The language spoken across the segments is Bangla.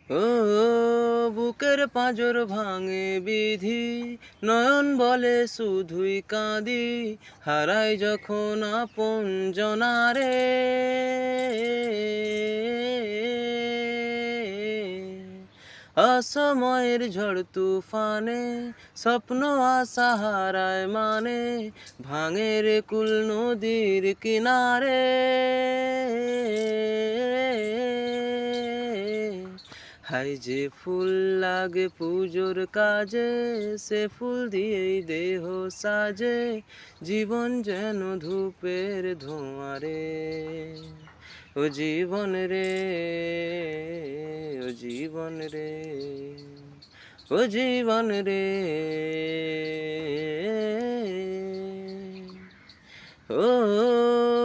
ও বুকের পাঁজর ভাঙে বিধি, নয়ন বলে শুধুই কাঁদি, হারাই যখন আপন জনারে। অসময়ের ঝড় তুফানে স্বপ্ন আশা হারায় মানে, ভাঙে রে কুল নদীর কিনারে। হাই যে ফুল লাগে পুজোর কাজে, সে ফুল দিয়েই দেহ সাজে, জীবন যেন ধূপের ধোঁয়ারে। ও জীবন রে, ও জীবন রে, ও জীবন রে। ও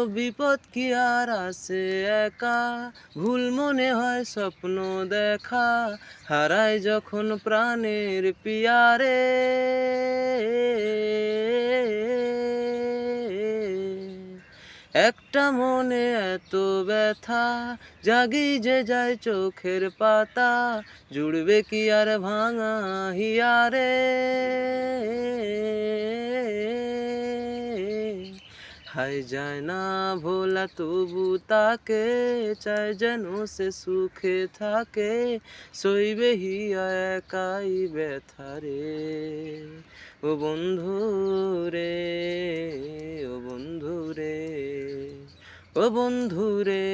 বিপদ কি আর আসে একা, ভুল মনে হয় স্বপ্ন দেখা, হারায় যখন প্রাণের পিয়ারে। একটা মনে এত ব্যথা, জাগি যে যায় চোখের পাতা, জুড়বে কি আর ভাঙা হিয়ারে। হায় যায় না ভোলা তবু তাকে, চায় যেন সে সুখে থাকে, সইবে হিয়া একাই ব্যথা রে। ও বন্ধু রে, ও বন্ধু রে, ও বন্ধু রে।